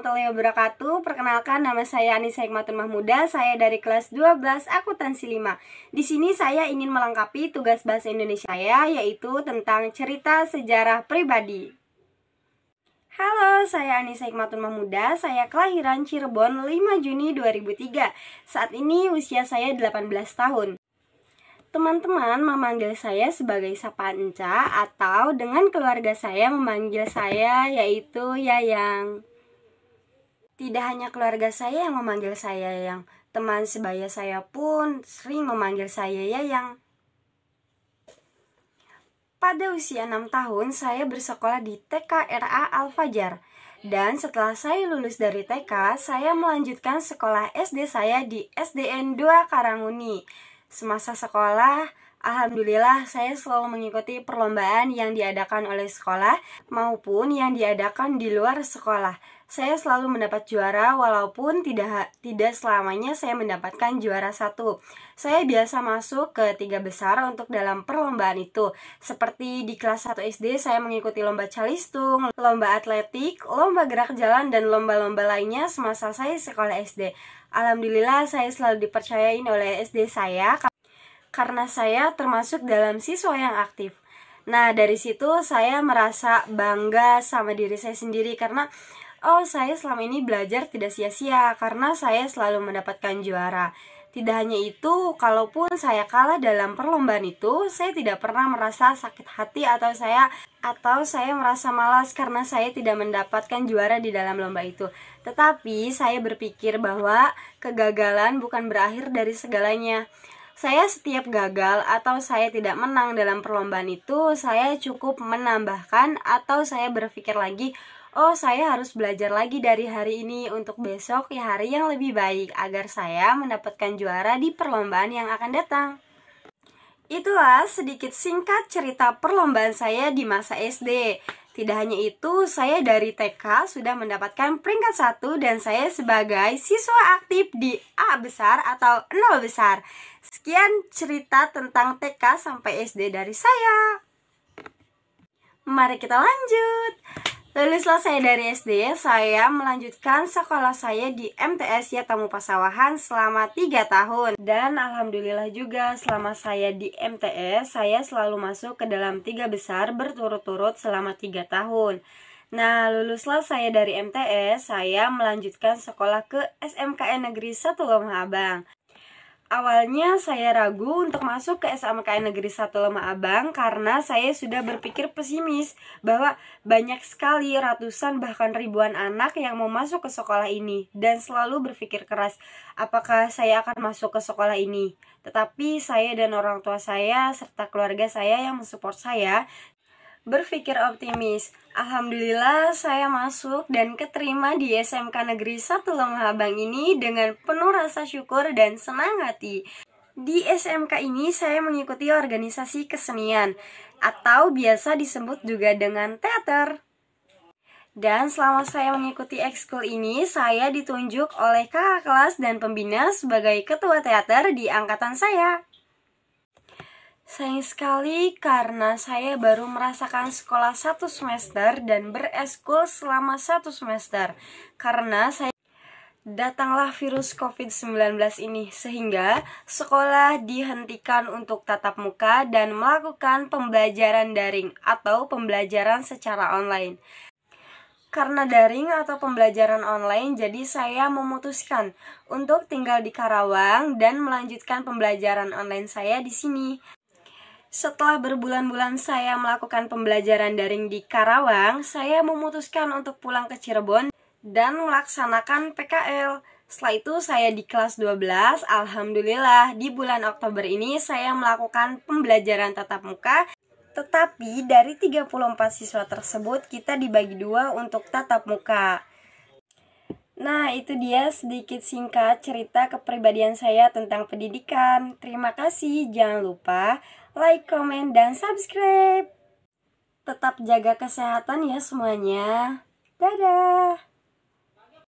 warahmatullahi wabarakatuh. Perkenalkan, nama saya Anissa Hikmatun Mahmuda. Saya dari kelas 12 Akuntansi 5. Di sini saya ingin melengkapi tugas bahasa Indonesia saya, yaitu tentang cerita sejarah pribadi. Halo, saya Anissa Hikmatun Mahmuda. Saya kelahiran Cirebon 5 Juni 2003. Saat ini usia saya 18 tahun. Teman-teman memanggil saya sebagai sapaan Enca atau dengan keluarga saya memanggil saya yaitu Yayang. Tidak hanya keluarga saya yang memanggil saya Yayang, teman sebaya saya pun sering memanggil saya Yayang. Pada usia 6 tahun saya bersekolah di TK RA Al-Fajar. Dan setelah saya lulus dari TK, saya melanjutkan sekolah SD saya di SDN 2 Karanguni. Semasa sekolah, alhamdulillah saya selalu mengikuti perlombaan yang diadakan oleh sekolah maupun yang diadakan di luar sekolah. Saya selalu mendapat juara walaupun tidak selamanya saya mendapatkan juara 1. Saya biasa masuk ke 3 besar untuk dalam perlombaan itu. Seperti di kelas 1 SD saya mengikuti lomba calistung, lomba atletik, lomba gerak jalan, dan lomba-lomba lainnya semasa saya sekolah SD. Alhamdulillah saya selalu dipercayain oleh SD saya karena saya termasuk dalam siswa yang aktif. Nah, dari situ saya merasa bangga sama diri saya sendiri karena saya selama ini belajar tidak sia-sia karena saya selalu mendapatkan juara. Tidak hanya itu, kalaupun saya kalah dalam perlombaan itu, saya tidak pernah merasa sakit hati atau saya merasa malas karena saya tidak mendapatkan juara di dalam lomba itu. Tetapi saya berpikir bahwa kegagalan bukan berakhir dari segalanya. Saya setiap gagal atau saya tidak menang dalam perlombaan itu, saya cukup menambahkan atau saya berpikir lagi, saya harus belajar lagi dari hari ini untuk besok hari yang lebih baik agar saya mendapatkan juara di perlombaan yang akan datang. Itulah sedikit singkat cerita perlombaan saya di masa SD. Tidak hanya itu, saya dari TK sudah mendapatkan peringkat 1 dan saya sebagai siswa aktif di A besar atau 0 besar. Sekian cerita tentang TK sampai SD dari saya. Mari kita lanjut. Luluslah saya dari SD, saya melanjutkan sekolah saya di MTS Yatamu Pasawahan selama 3 tahun. Dan alhamdulillah juga selama saya di MTS, saya selalu masuk ke dalam 3 besar berturut-turut selama 3 tahun. Nah, luluslah saya dari MTS, saya melanjutkan sekolah ke SMKN Negeri 1 Lomah Abang. Awalnya saya ragu untuk masuk ke SMKN Negeri 1 Lomah Abang karena saya sudah berpikir pesimis bahwa banyak sekali ratusan bahkan ribuan anak yang mau masuk ke sekolah ini dan selalu berpikir keras apakah saya akan masuk ke sekolah ini. Tetapi saya dan orang tua saya serta keluarga saya yang mensupport saya berpikir optimis. Alhamdulillah saya masuk dan keterima di SMK Negeri 1 Lomah Abang ini dengan penuh rasa syukur dan senang hati. Di SMK ini saya mengikuti organisasi kesenian atau biasa disebut juga dengan teater. Dan selama saya mengikuti ekskul ini, saya ditunjuk oleh kakak kelas dan pembina sebagai ketua teater di angkatan saya. Sayang sekali karena saya baru merasakan sekolah 1 semester dan berekskul selama 1 semester. Karena datanglah virus COVID-19 ini sehingga sekolah dihentikan untuk tatap muka dan melakukan pembelajaran daring atau pembelajaran secara online. Karena daring atau pembelajaran online, jadi saya memutuskan untuk tinggal di Karawang dan melanjutkan pembelajaran online saya di sini. Setelah berbulan-bulan saya melakukan pembelajaran daring di Karawang, saya memutuskan untuk pulang ke Cirebon dan melaksanakan PKL. Setelah itu saya di kelas 12, alhamdulillah di bulan Oktober ini saya melakukan pembelajaran tatap muka. Tetapi dari 34 siswa tersebut kita dibagi 2 untuk tatap muka. Nah, itu dia sedikit singkat cerita kepribadian saya tentang pendidikan. Terima kasih, jangan lupa like, komen, dan subscribe. Tetap jaga kesehatan ya semuanya. Dadah!